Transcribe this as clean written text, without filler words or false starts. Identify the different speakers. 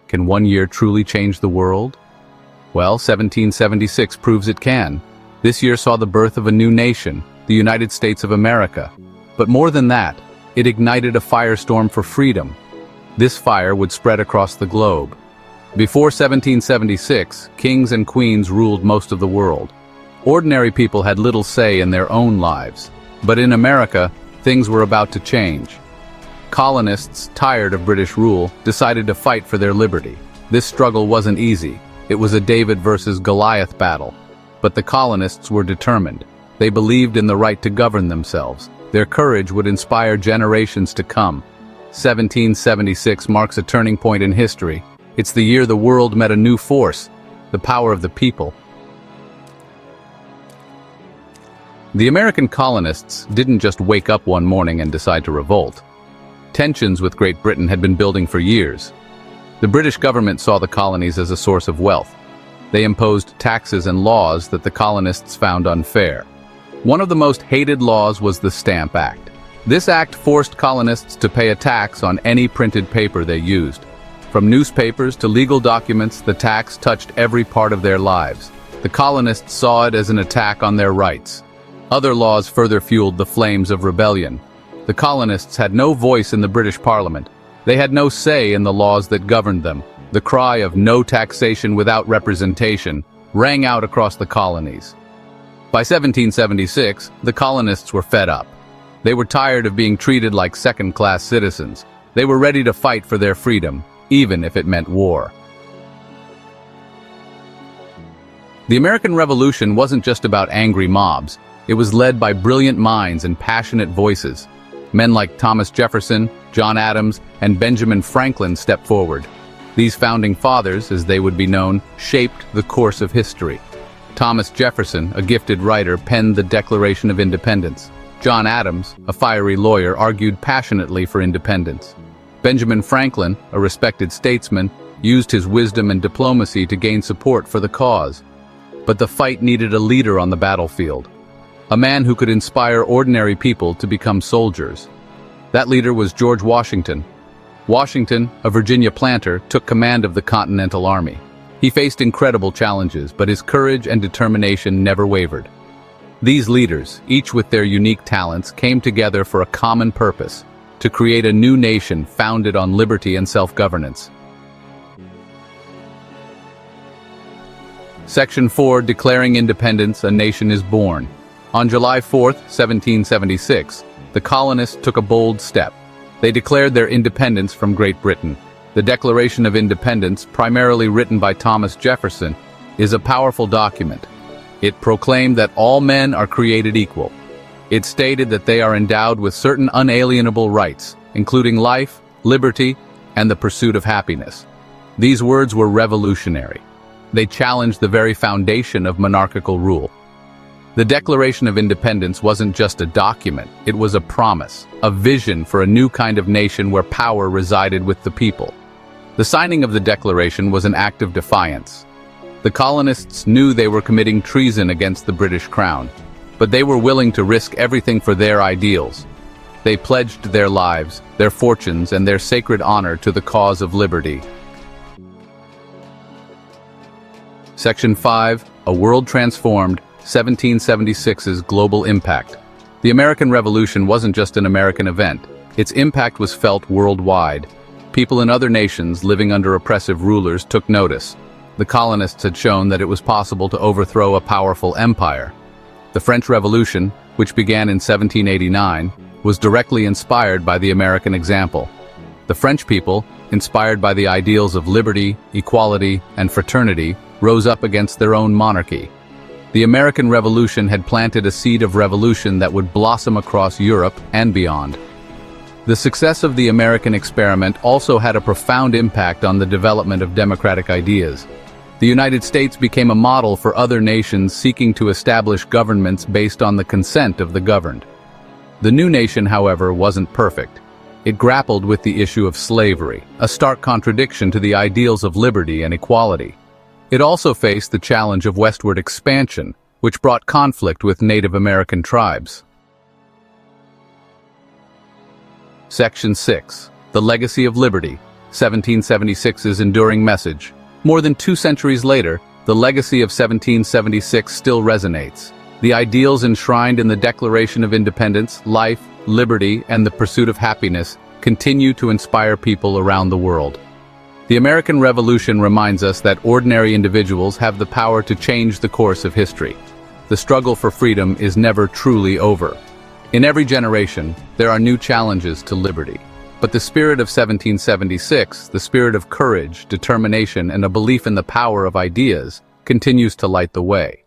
Speaker 1: Can one year truly change the world? Well, 1776 proves it can. This year saw the birth of a new nation, the United States of America. But more than that, it ignited a firestorm for freedom. This fire would spread across the globe. Before 1776, kings and queens ruled most of the world. Ordinary people had little say in their own lives. But in America, things were about to change. Colonists, tired of British rule, decided to fight for their liberty. This struggle wasn't easy. It was a David versus Goliath battle. But the colonists were determined. They believed in the right to govern themselves. Their courage would inspire generations to come. 1776 marks a turning point in history. It's the year the world met a new force, the power of the people. The American colonists didn't just wake up one morning and decide to revolt. Tensions with Great Britain had been building for years. The British government saw the colonies as a source of wealth. They imposed taxes and laws that the colonists found unfair. One of the most hated laws was the Stamp Act. This act forced colonists to pay a tax on any printed paper they used. From newspapers to legal documents, the tax touched every part of their lives. The colonists saw it as an attack on their rights. Other laws further fueled the flames of rebellion. The colonists had no voice in the British Parliament. They had no say in the laws that governed them. The cry of no taxation without representation rang out across the colonies. By 1776, the colonists were fed up. They were tired of being treated like second-class citizens. They were ready to fight for their freedom, even if it meant war. The American Revolution wasn't just about angry mobs. It was led by brilliant minds and passionate voices. Men like Thomas Jefferson, John Adams, and Benjamin Franklin stepped forward. These founding fathers, as they would be known, shaped the course of history. Thomas Jefferson, a gifted writer, penned the Declaration of Independence. John Adams, a fiery lawyer, argued passionately for independence. Benjamin Franklin, a respected statesman, used his wisdom and diplomacy to gain support for the cause. But the fight needed a leader on the battlefield, a man who could inspire ordinary people to become soldiers. That leader was George Washington. Washington, a Virginia planter, took command of the Continental Army. He faced incredible challenges, but his courage and determination never wavered. These leaders, each with their unique talents, came together for a common purpose: to create a new nation founded on liberty and self-governance. Section 4, Declaring Independence, a Nation is Born. On July 4, 1776, the colonists took a bold step. They declared their independence from Great Britain. The Declaration of Independence, primarily written by Thomas Jefferson, is a powerful document. It proclaimed that all men are created equal. It stated that they are endowed with certain unalienable rights, including life, liberty, and the pursuit of happiness. These words were revolutionary. They challenged the very foundation of monarchical rule. The Declaration of Independence wasn't just a document, it was a promise, a vision for a new kind of nation where power resided with the people. The signing of the Declaration was an act of defiance. The colonists knew they were committing treason against the British Crown, but they were willing to risk everything for their ideals. They pledged their lives, their fortunes, and their sacred honor to the cause of liberty. Section 5, A World Transformed, 1776's Global Impact. The American Revolution wasn't just an American event. Its impact was felt worldwide. People in other nations living under oppressive rulers took notice. The colonists had shown that it was possible to overthrow a powerful empire. The French Revolution, which began in 1789, was directly inspired by the American example. The French people, inspired by the ideals of liberty, equality, and fraternity, rose up against their own monarchy. The American Revolution had planted a seed of revolution that would blossom across Europe and beyond. The success of the American experiment also had a profound impact on the development of democratic ideas. The United States became a model for other nations seeking to establish governments based on the consent of the governed. The new nation, however, wasn't perfect. It grappled with the issue of slavery, a stark contradiction to the ideals of liberty and equality. It also faced the challenge of westward expansion, which brought conflict with Native American tribes. Section 6, The Legacy of Liberty, 1776's enduring message. More than 2 centuries later, the legacy of 1776 still resonates. The ideals enshrined in the Declaration of Independence, life, liberty, and the pursuit of happiness continue to inspire people around the world. The American Revolution reminds us that ordinary individuals have the power to change the course of history. The struggle for freedom is never truly over. In every generation, there are new challenges to liberty. But the spirit of 1776, the spirit of courage, determination, and a belief in the power of ideas, continues to light the way.